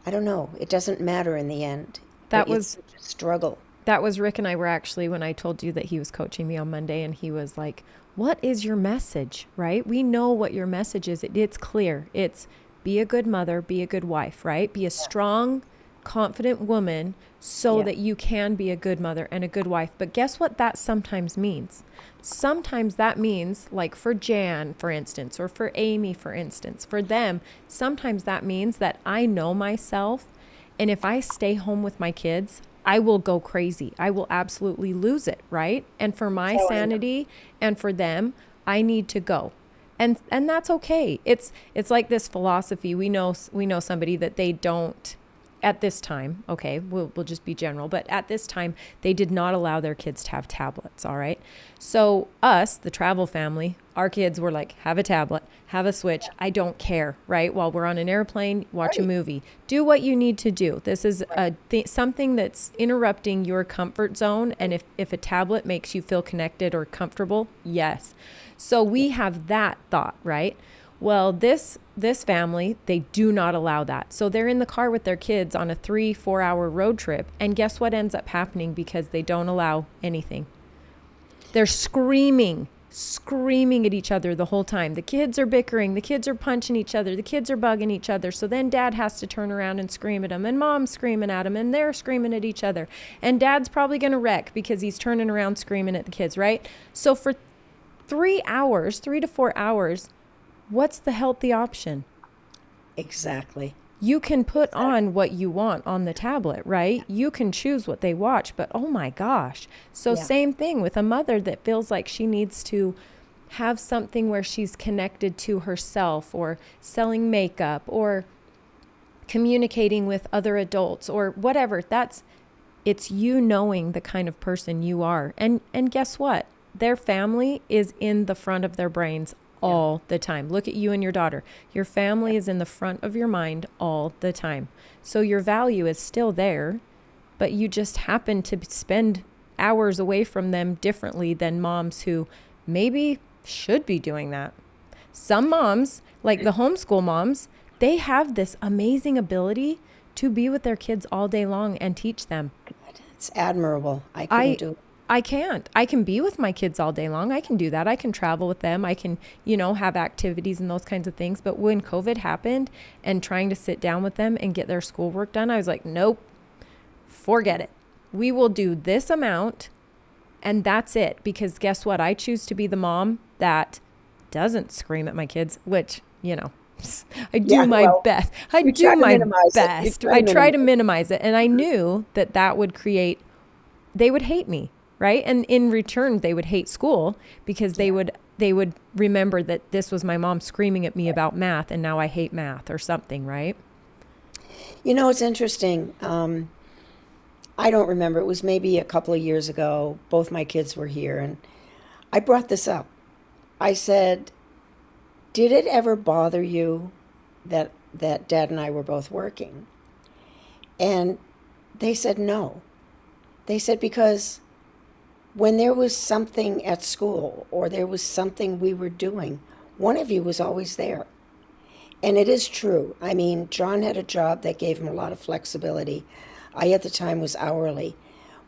Speaker 2: I don't know, it doesn't matter in the end.
Speaker 1: That
Speaker 2: It's
Speaker 1: was
Speaker 2: such a struggle.
Speaker 1: that was Rick and I were actually, when I told you that he was coaching me on Monday, and he was like, "What is your message?" Right? We know what your message is. It's clear. It's be a good mother, be a good wife, right? Be a strong, confident woman so
Speaker 2: Yeah.
Speaker 1: that you can be a good mother and a good wife. But guess what that sometimes means? Sometimes that means, like for Jan, for instance, or for Amy, for instance, for them, sometimes that means that I know myself. And if I stay home with my kids, I will go crazy. I will absolutely lose it, right? And for my
Speaker 2: Oh, I know.
Speaker 1: sanity and for them, I need to go. And that's okay. It's like this philosophy. We know somebody that they don't, at this time, okay, we'll just be general, but at this time, they did not allow their kids to have tablets, all right? So us, the travel family, our kids were like, have a tablet, have a Switch, I don't care, right? While we're on an airplane, watch a
Speaker 2: Right.
Speaker 1: movie. Do what you need to do. This is something that's interrupting your comfort zone, and if a tablet makes you feel connected or comfortable, yes. So we have that thought, right? Well, this family, they do not allow that. So they're in the car with their kids on a 3-4 hour road trip. And guess what ends up happening because they don't allow anything? They're screaming at each other the whole time. The kids are bickering. The kids are punching each other. The kids are bugging each other. So then dad has to turn around and scream at them. And mom's screaming at them. And they're screaming at each other. And dad's probably going to wreck because he's turning around screaming at the kids, right? So for 3 hours, 3 to 4 hours, what's the healthy option?
Speaker 2: Exactly.
Speaker 1: You can put
Speaker 2: Exactly.
Speaker 1: on what you want on the tablet, right? You can choose what they watch, but oh my gosh. So
Speaker 2: Yeah.
Speaker 1: same thing with a mother that feels like she needs to have something where she's connected to herself, or selling makeup, or communicating with other adults, or whatever. It's you knowing the kind of person you are. And guess what? Their family is in the front of their brains
Speaker 2: Yeah.
Speaker 1: all the time. Look at you and your daughter. Your family is in the front of your mind all the time. So your value is still there, but you just happen to spend hours away from them differently than moms who maybe should be doing that. Some moms, like the homeschool moms, they have this amazing ability to be with their kids all day long and teach them.
Speaker 2: It's admirable. I couldn't
Speaker 1: I
Speaker 2: do it.
Speaker 1: I can't. I can be with my kids all day long. I can do that. I can travel with them. I can, have activities and those kinds of things. But when COVID happened and trying to sit down with them and get their schoolwork done, I was like, nope, forget it. We will do this amount and that's it. Because guess what? I choose to be the mom that doesn't scream at my kids, which, I do
Speaker 2: Yeah,
Speaker 1: my
Speaker 2: well,
Speaker 1: best. I
Speaker 2: you
Speaker 1: do
Speaker 2: try to
Speaker 1: my
Speaker 2: minimize it. You
Speaker 1: best.
Speaker 2: try
Speaker 1: I
Speaker 2: to
Speaker 1: try to
Speaker 2: minimize it.
Speaker 1: minimize it. And I knew that would create, they would hate me, right? And in return, they would hate school because they would remember that this was my mom screaming at me about math, and now I hate math or something, right?
Speaker 2: It's interesting. I don't remember. It was maybe a couple of years ago. Both my kids were here, and I brought this up. I said, "Did it ever bother you that Dad and I were both working?" And they said no. They said because when there was something at school or there was something we were doing, one of you was always there. And it is true. I mean, John had a job that gave him a lot of flexibility. I, at the time, was hourly.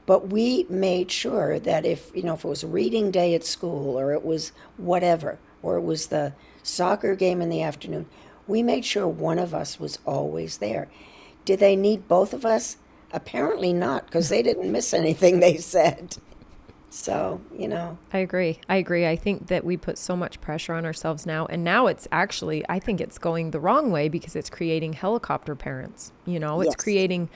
Speaker 2: But we made sure that if it was reading day at school or it was whatever, or it was the soccer game in the afternoon, we made sure one of us was always there. Did they need both of us? Apparently not, because they didn't miss anything they said. So.
Speaker 1: I agree. I agree. I think that we put so much pressure on ourselves now. And now it's actually, I think it's going the wrong way because it's creating helicopter parents. It's
Speaker 2: Yes.
Speaker 1: creating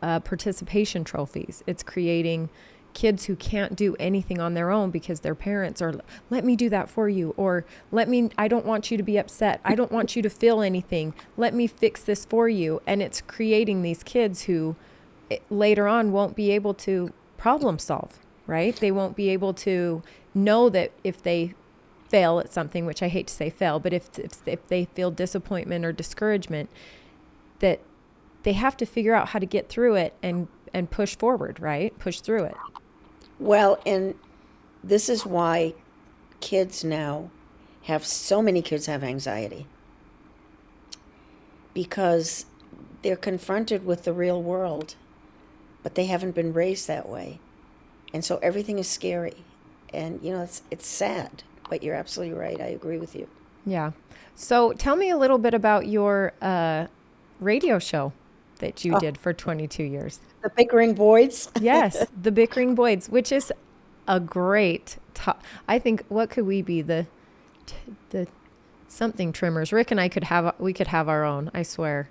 Speaker 1: participation trophies. It's creating kids who can't do anything on their own because their parents are, let me do that for you. Or I don't want you to be upset. I don't want you to feel anything. Let me fix this for you. And it's creating these kids who later on won't be able to problem solve, right? They won't be able to know that if they fail at something, which I hate to say fail, but if they feel disappointment or discouragement, that they have to figure out how to get through it and push forward, right? Push through it.
Speaker 2: Well, and this is why so many kids have anxiety because they're confronted with the real world, but they haven't been raised that way. And so everything is scary. And, it's sad, but you're absolutely right. I agree with you.
Speaker 1: Yeah. So tell me a little bit about your radio show that you did for 22 years.
Speaker 2: The Bickering Boys.
Speaker 1: Yes, the Bickering Boyds, which is a great I think, what could we be? The something trimmers. Rick and I could have our own, I swear.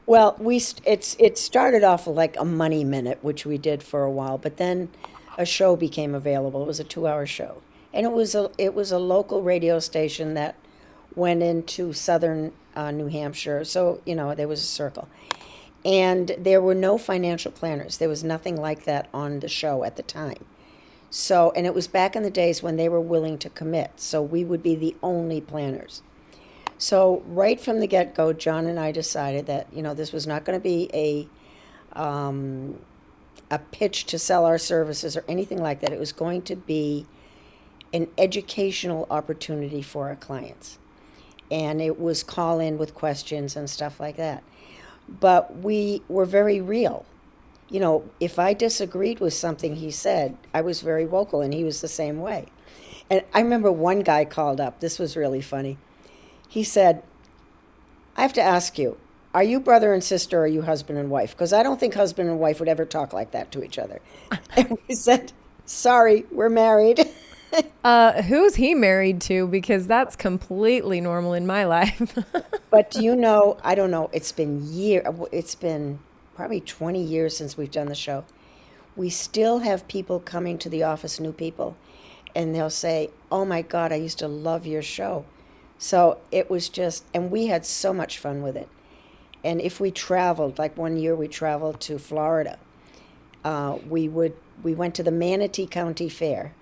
Speaker 2: Well, it started off like a money minute, which we did for a while, but then a show became available. It was a 2-hour show, and it was a local radio station that went into southern New Hampshire. So there was a circle, and there were no financial planners. There was nothing like that on the show at the time. So, and it was back in the days when they were willing to commit. So we would be the only planners. So right from the get-go, John and I decided that this was not going to be a pitch to sell our services or anything like that. It was going to be an educational opportunity for our clients, and it was call in with questions and stuff like that. But we were very real. If I disagreed with something he said, I was very vocal, and he was the same way. And I remember one guy called up. This was really funny. He said, I have to ask you, are you brother and sister or are you husband and wife? Because I don't think husband and wife would ever talk like that to each other. And we said, sorry, we're married.
Speaker 1: Who's he married to? Because that's completely normal in my life.
Speaker 2: But I don't know, it's been probably 20 years since we've done the show. We still have people coming to the office, new people, and they'll say, oh my God, I used to love your show. So it was and we had so much fun with it. And if we traveled, like one year we traveled to Florida, we went to the Manatee County Fair,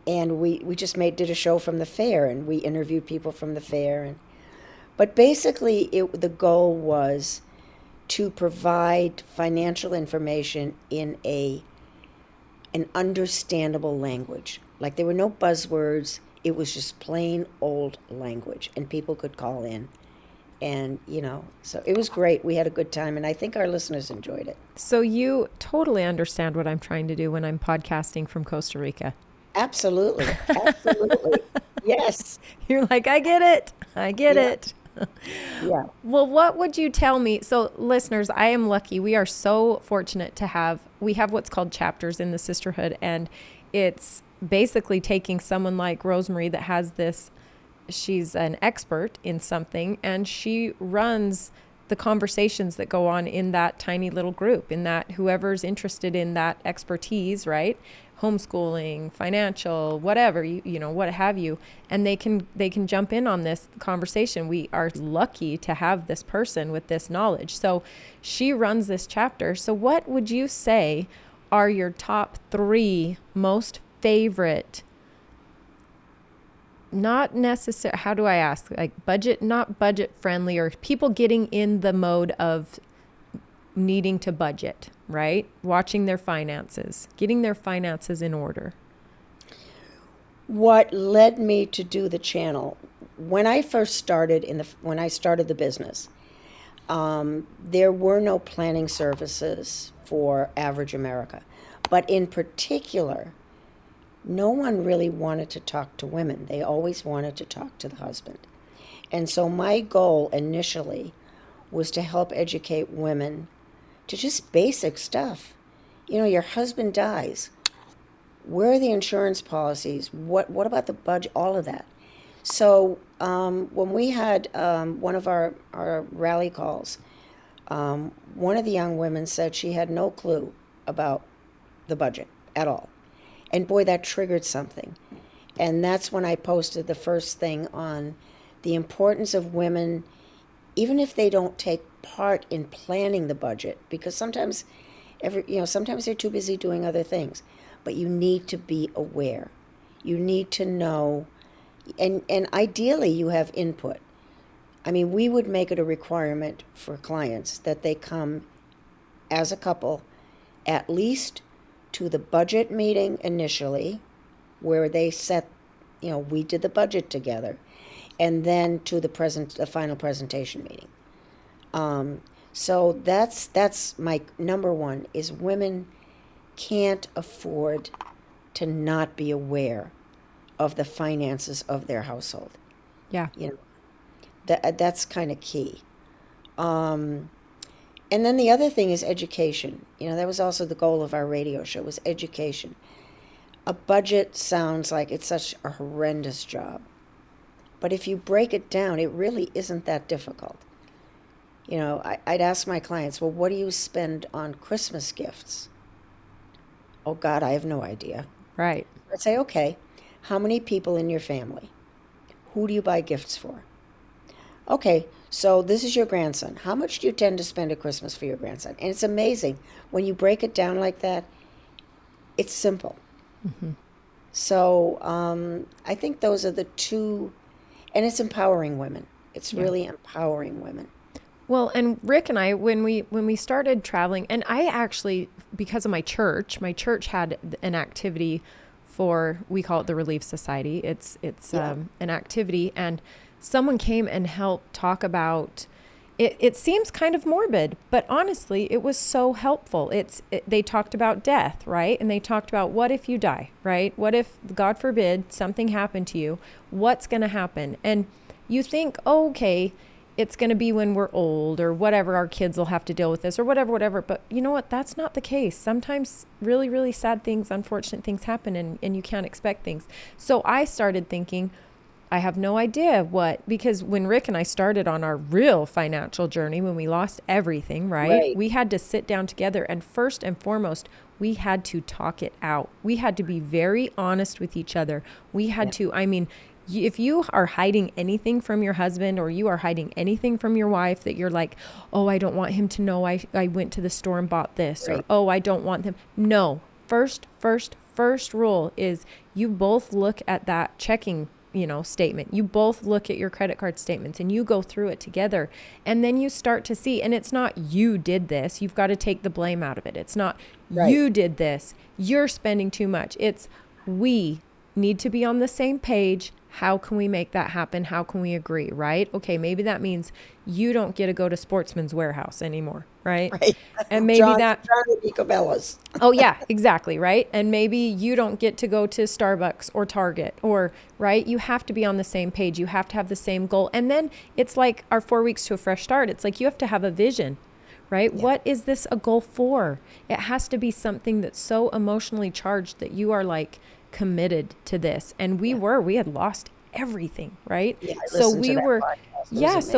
Speaker 2: and we just did a show from the fair, and we interviewed people from the fair. But basically, the goal was to provide financial information in an understandable language. Like, there were no buzzwords. It was just plain old language, and people could call in. And, so it was great. We had a good time, and I think our listeners enjoyed it.
Speaker 1: So you totally understand what I'm trying to do when I'm podcasting from Costa Rica.
Speaker 2: Absolutely. Absolutely. Yes.
Speaker 1: You're like, I get it. I get it.
Speaker 2: Yeah.
Speaker 1: Well, what would you tell me? So listeners, I am lucky. We are so fortunate we have what's called chapters in the sisterhood, and it's basically taking someone like Rosemarie that has this, she's an expert in something, and she runs the conversations that go on in that tiny little group, in that whoever's interested in that expertise, right? Homeschooling, financial, whatever, what have you, and they can jump in on this conversation. We are lucky to have this person with this knowledge. So she runs this chapter. So what would you say are your top 3 most favorite, not necessary, how do I ask, like not budget friendly, or people getting in the mode of needing to budget, right? Watching their finances, getting their finances in order.
Speaker 2: What led me to do the channel when I first started when I started the business, there were no planning services for average America. But in particular, no one really wanted to talk to women. They always wanted to talk to the husband. And so my goal initially was to help educate women to just basic stuff. You know, your husband dies. Where are the insurance policies? What about the budget? All of that. So when we had one of our rally calls, one of the young women said she had no clue about the budget at all. And boy, that triggered something. And that's when I posted the first thing on the importance of women, even if they don't take part in planning the budget, because sometimes sometimes they're too busy doing other things. But you need to be aware. You need to know, and ideally you have input. I mean, we would make it a requirement for clients that they come as a couple at least to the budget meeting initially, where they set, we did the budget together, and then to the final presentation meeting. So that's my number one, is women can't afford to not be aware of the finances of their household.
Speaker 1: Yeah.
Speaker 2: That's kind of key. And then the other thing is education. That was also the goal of our radio show, was education. A budget sounds like it's such a horrendous job. But if you break it down, it really isn't that difficult. I'd ask my clients, well, what do you spend on Christmas gifts? Oh, God, I have no idea.
Speaker 1: Right.
Speaker 2: I'd say, okay, how many people in your family? Who do you buy gifts for? Okay, so this is your grandson. How much do you tend to spend at Christmas for your grandson? And it's amazing. When you break it down like that, it's simple.
Speaker 1: Mm-hmm.
Speaker 2: So I think those are the two, and it's empowering women. It's really empowering women.
Speaker 1: Well, and Rick and I, when we started traveling, and I actually, because of my church had an activity we call it the Relief Society. It's an activity, and someone came and helped talk about it. It seems kind of morbid, but honestly, it was so helpful. They talked about death, right? And they talked about, what if you die, right? What if, God forbid, something happened to you? What's going to happen? And you think, oh, okay, it's going to be when we're old, or whatever, our kids will have to deal with this, or whatever. But you know what? That's not the case. Sometimes really, really sad things, unfortunate things happen, and you can't expect things. So I started thinking, I have no idea because when Rick and I started on our real financial journey, when we lost everything, right? We had to sit down together, and first and foremost, we had to talk it out. We had to be very honest with each other. We had to, if you are hiding anything from your husband, or you are hiding anything from your wife that you're like, oh, I don't want him to know I went to the store and bought this, or, oh, I don't want him. No, first rule is you both look at that checking statement. You both look at your credit card statements, and you go through it together, and then you start to see, and it's not you did this. You've got to take the blame out of it. It's not you did this. You're spending too much. It's we need to be on the same page. How can we make that happen? How can we agree, right? Okay, maybe that means you don't get to go to Sportsman's Warehouse anymore, right? And maybe
Speaker 2: John Nicobello's.
Speaker 1: Oh yeah, exactly, right? And maybe you don't get to go to Starbucks or Target, or, right? You have to be on the same page. You have to have the same goal. And then it's like our 4 weeks to a fresh start. It's like you have to have a vision, right? Yeah. What is this a goal for? It has to be something that's so emotionally charged that you are like committed to this. And we had lost everything, right?
Speaker 2: Yeah,
Speaker 1: so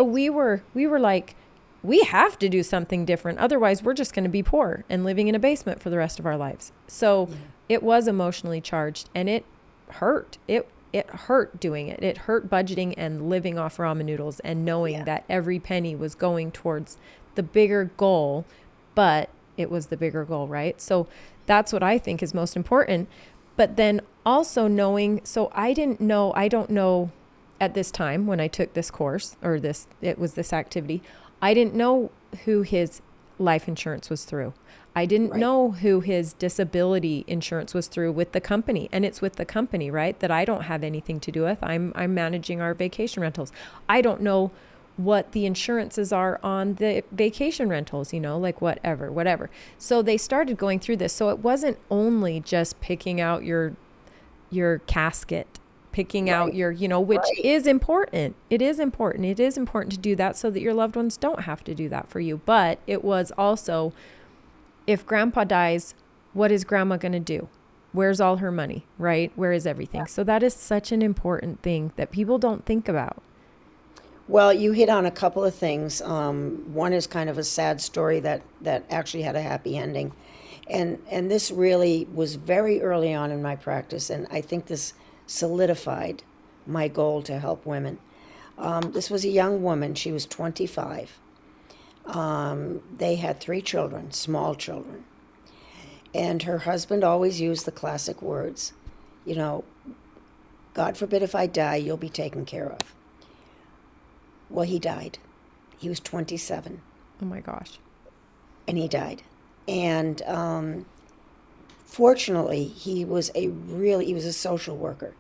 Speaker 1: we were like, we have to do something different. Otherwise we're just going to be poor and living in a basement for the rest of our lives. So it was emotionally charged, and it hurt. It hurt doing it. It hurt budgeting and living off ramen noodles, and knowing that every penny was going towards the bigger goal, but it was the bigger goal, right? So that's what I think is most important. But then also knowing, so I don't know at this time when I took this course, or it was this activity, I didn't know who his life insurance was through. I didn't
Speaker 2: Right.
Speaker 1: know who his disability insurance was through with the company. And it's with the company, right? That I don't have anything to do with. I'm managing our vacation rentals. I don't know what the insurances are on the vacation rentals, like whatever. So they started going through this. So it wasn't only just picking out your casket, picking out
Speaker 2: Right.
Speaker 1: your, which
Speaker 2: Right.
Speaker 1: is important. It is important. It is important to do that so that your loved ones don't have to do that for you. But it was also, if grandpa dies, what is grandma going to do? Where's all her money, right? Where is everything? So that is such an important thing that people don't think about.
Speaker 2: Well, you hit on a couple of things. One is kind of a sad story that actually had a happy ending. And this really was very early on in my practice, and I think this solidified my goal to help women. This was a young woman. She was 25. They had 3 children, small children. And her husband always used the classic words, you know, God forbid if I die, you'll be taken care of. Well, he died. He was 27,
Speaker 1: Oh my gosh.
Speaker 2: and he died. And fortunately, he was a social worker.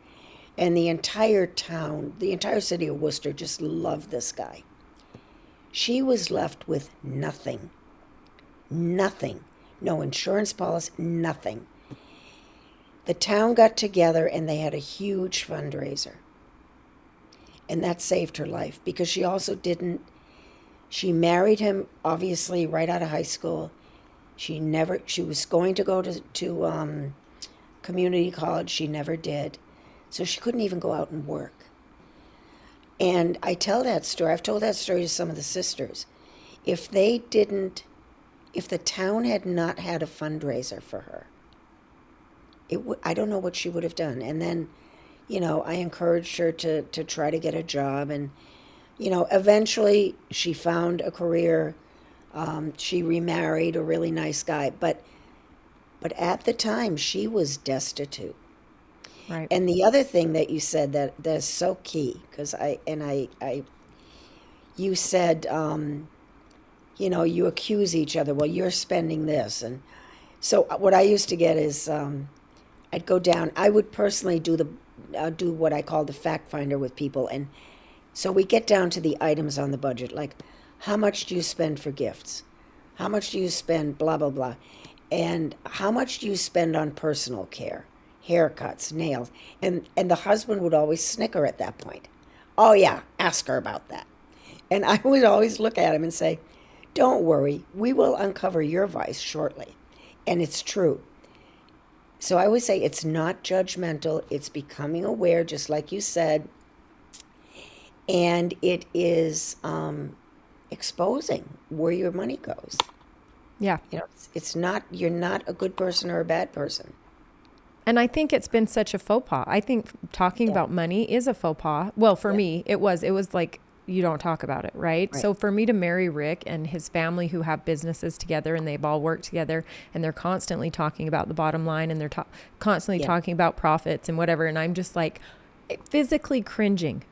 Speaker 2: And the entire town, the entire city of Worcester just loved this guy. She was left with nothing. Nothing. No insurance policy, nothing. The town got together and they had a huge fundraiser. And that saved her life because she married him obviously right out of high school. She was going to go to community college. She never did. So she couldn't even go out and work. And I tell that story. I've told that story to some of the sisters. If the town had not had a fundraiser for her, I don't know what she would have done. And then, I encouraged her to try to get a job. And, eventually she found a career. She remarried a really nice guy. But at the time, she was destitute.
Speaker 1: Right.
Speaker 2: And the other thing that you said that's so key, because you said, you accuse each other. Well, you're spending this, and so what I used to get is, I'd go down. I would personally do what I call the fact finder with people, and so we get down to the items on the budget, like how much do you spend for gifts, how much do you spend, blah blah blah, and how much do you spend on personal care, haircuts, nails, and the husband would always snicker at that point. Oh yeah, ask her about that. And I would always look at him and say, don't worry, we will uncover your vice shortly. And it's true. So I always say it's not judgmental, it's becoming aware, just like you said, and it is exposing where your money goes.
Speaker 1: Yeah.
Speaker 2: It's not, you're not a good person or a bad person.
Speaker 1: And I think it's been such a faux pas. I think talking
Speaker 2: Yeah.
Speaker 1: about money is a faux pas. Well, for
Speaker 2: Yeah.
Speaker 1: me, it was like, you don't talk about it, right?
Speaker 2: Right.
Speaker 1: So for me to marry Rick and his family who have businesses together and they've all worked together and they're constantly talking about the bottom line and they're constantly
Speaker 2: Yeah.
Speaker 1: talking about profits and whatever. And I'm just like physically cringing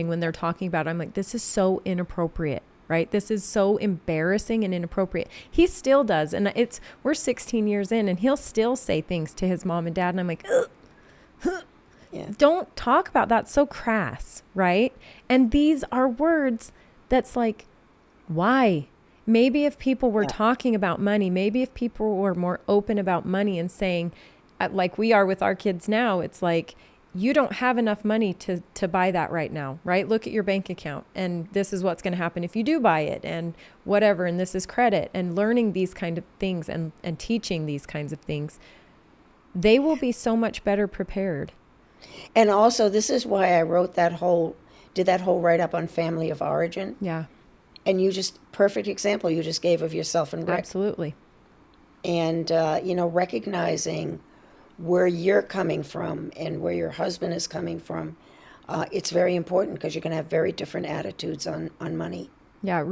Speaker 1: when they're talking about it. I'm like, this is so inappropriate, right? This is so embarrassing and inappropriate. He still does. And we're 16 years in and he'll still say things to his mom and dad. And I'm like, ugh.
Speaker 2: Yeah.
Speaker 1: Don't talk about that. So crass, right? And these are words that's like, why? Maybe if people were
Speaker 2: Yeah.
Speaker 1: talking about money, maybe if people were more open about money and saying, like we are with our kids now, it's like, you don't have enough money to buy that right now, right? Look at your bank account and this is what's going to happen if you do buy it and whatever. And this is credit, and learning these kind of things and teaching these kinds of things, they will be so much better prepared.
Speaker 2: And also, this is why I did that whole write-up on family of origin.
Speaker 1: Yeah,
Speaker 2: And perfect example you just gave of yourself and Rick.
Speaker 1: absolutely.
Speaker 2: And, recognizing where you're coming from and where your husband is coming from, it's very important because you're going to have very different attitudes on money.
Speaker 1: Yeah,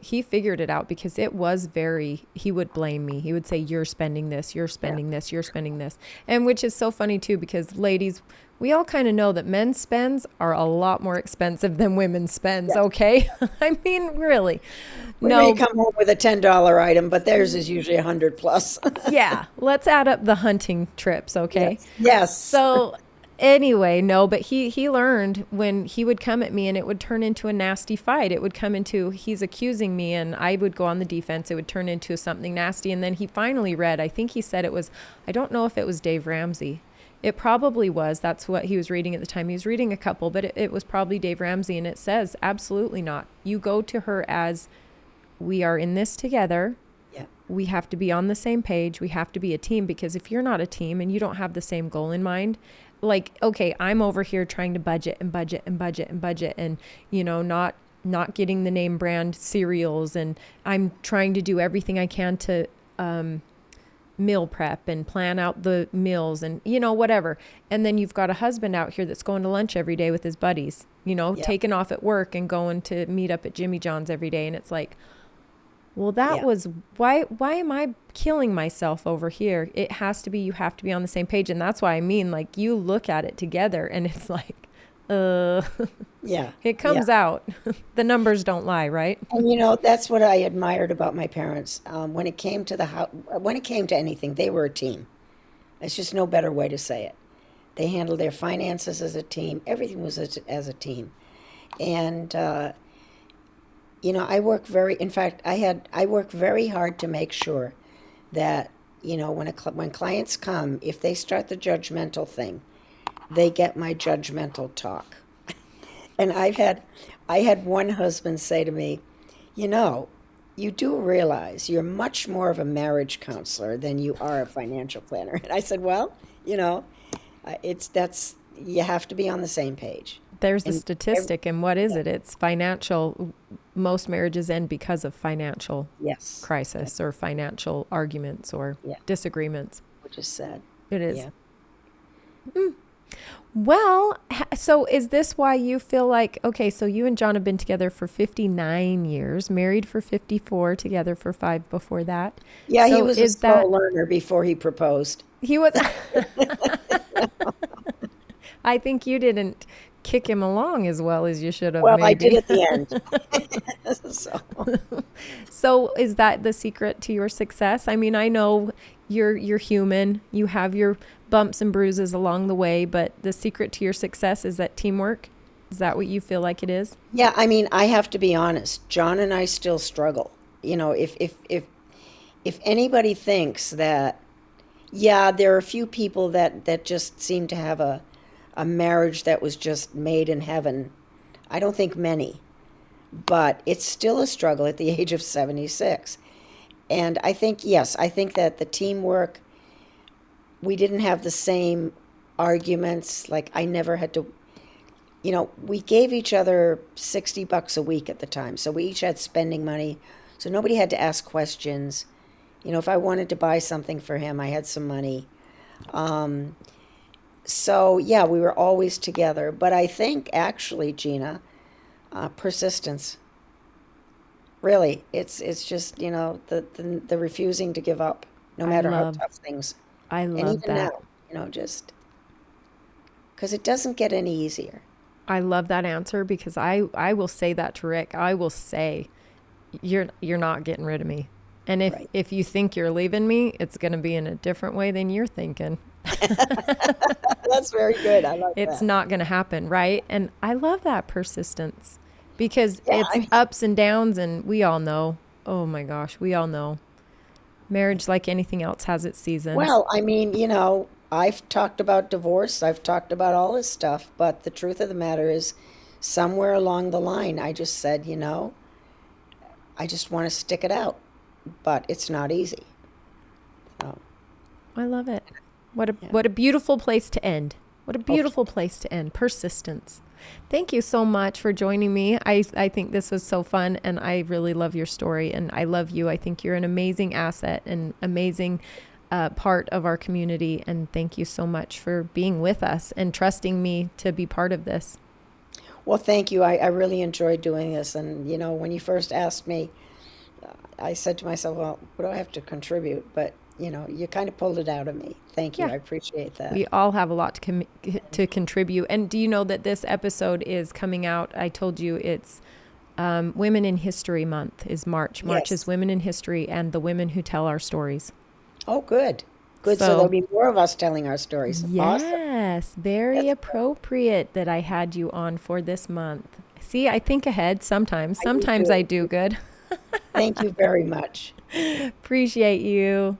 Speaker 1: he figured it out because he would blame me. He would say, you're spending this, you're
Speaker 2: Yeah.
Speaker 1: spending this, you're spending this. And which is so funny too, because ladies, we all kind of know that men's spends are a lot more expensive than women's spends.
Speaker 2: Yes.
Speaker 1: Okay. I mean, really.
Speaker 2: We may
Speaker 1: No,
Speaker 2: come home with a $10 item, but theirs is usually 100 plus.
Speaker 1: yeah. Let's add up the hunting trips. Okay.
Speaker 2: Yes. Yes.
Speaker 1: So anyway, no, but he learned when he would come at me and it would turn into a nasty fight. It would come into he's accusing me and I would go on the defense. It would turn into something nasty. And then he finally read, I think he said it was, I don't know if it was Dave Ramsey. It probably was. That's what he was reading at the time. He was reading a couple, but it was probably Dave Ramsey. And it says, absolutely not. You go to her as, we are in this together.
Speaker 2: Yeah.
Speaker 1: We have to be on the same page. We have to be a team, because if you're not a team and you don't have the same goal in mind, like, okay, I'm over here trying to budget and budget and budget and budget and, not getting the name brand cereals. And I'm trying to do everything I can to, meal prep and plan out the meals and, whatever. And then you've got a husband out here that's going to lunch every day with his buddies,
Speaker 2: Yeah.
Speaker 1: taking off at work and going to meet up at Jimmy John's every day. And it's like, well, that
Speaker 2: Yeah.
Speaker 1: was why am I killing myself over here? It has to be, you have to be on the same page. And that's why I mean, like, you look at it together and it's like,
Speaker 2: Yeah.
Speaker 1: it comes out. The numbers don't lie, right?
Speaker 2: And that's what I admired about my parents. When it came to when it came to anything, they were a team. There's just no better way to say it. They handled their finances as a team. Everything was as a team. And I work very hard to make sure that when clients come, if they start the judgmental thing, they get my judgmental talk. And I had one husband say to me, you do realize you're much more of a marriage counselor than you are a financial planner. And I said, well, you have to be on the same page.
Speaker 1: There's a
Speaker 2: And
Speaker 1: statistic, and what is it? It's financial. Most marriages end because of financial
Speaker 2: yes,
Speaker 1: crisis or financial arguments or
Speaker 2: yeah,
Speaker 1: disagreements.
Speaker 2: which is sad.
Speaker 1: It is.
Speaker 2: Yeah.
Speaker 1: Well, so is this why you feel like, okay, so you and John have been together for 59 years, married for 54, together for 5 before that.
Speaker 2: Yeah, he
Speaker 1: So
Speaker 2: was a
Speaker 1: is
Speaker 2: slow
Speaker 1: that,
Speaker 2: learner before he proposed.
Speaker 1: he was, I think you didn't kick him along as well as you should have,
Speaker 2: Well, I did
Speaker 1: maybe.
Speaker 2: at the end. So,
Speaker 1: So is that the secret to your success? I mean, I know you're human. You have your bumps and bruises along the way, but the secret to your success is that teamwork. Is that what you feel like it is?
Speaker 2: yeah, I mean, I have to be honest. John and I still struggle. If anybody thinks that, yeah, there are a few people that just seem to have a marriage that was just made in heaven. I don't think many, but it's still a struggle at the age of 76. And I think that the teamwork, we didn't have the same arguments. Like I never had to, we gave each other $60 a week at the time. So we each had spending money. So nobody had to ask questions. If I wanted to buy something for him, I had some money. So yeah, we were always together. But I think actually, Gina, persistence. Really, it's just the refusing to give up, no
Speaker 1: I
Speaker 2: matter how
Speaker 1: love,
Speaker 2: tough things.
Speaker 1: I
Speaker 2: And
Speaker 1: love
Speaker 2: even
Speaker 1: that.
Speaker 2: now, just because it doesn't get any easier.
Speaker 1: I love that answer because I will say that to Rick. I will say, you're not getting rid of me. And
Speaker 2: Right.
Speaker 1: if you think you're leaving me, it's going to be in a different way than you're thinking.
Speaker 2: That's very good. I like
Speaker 1: It's
Speaker 2: that.
Speaker 1: not going to happen, right? And I love that persistence because
Speaker 2: Yeah,
Speaker 1: it's ups and downs, and we all know. Oh my gosh, we all know. Marriage, like anything else, has its seasons.
Speaker 2: well, I mean, I've talked about divorce, I've talked about all this stuff, but the truth of the matter is, somewhere along the line, I just said, I just want to stick it out, but it's not easy. So,
Speaker 1: I love it.
Speaker 2: yeah.
Speaker 1: What a beautiful place to end. What a
Speaker 2: Okay.
Speaker 1: beautiful place to end. Persistence. Thank you so much for joining me. I think this was so fun, and I really love your story, and I love you. I think you're an amazing asset and amazing part of our community, and thank you so much for being with us and trusting me to be part of this.
Speaker 2: Well, thank you. I really enjoyed doing this. And, when you first asked me, I said to myself, well, what do I have to contribute? But, you kind of pulled it out of me. Thank you.
Speaker 1: Yeah.
Speaker 2: I appreciate that.
Speaker 1: We all have a lot to contribute. And do you know that this episode is coming out? I told you it's Women in History Month is March. March is
Speaker 2: Yes.
Speaker 1: Women in History and the women who tell our stories.
Speaker 2: Oh, good. Good. So there'll
Speaker 1: So,
Speaker 2: be more of us telling our stories. Awesome.
Speaker 1: yes, very
Speaker 2: That's
Speaker 1: appropriate that I had you on for this month. See, I think ahead sometimes.
Speaker 2: I do
Speaker 1: Sometimes I
Speaker 2: too.
Speaker 1: do good.
Speaker 2: Thank you very much.
Speaker 1: Appreciate you.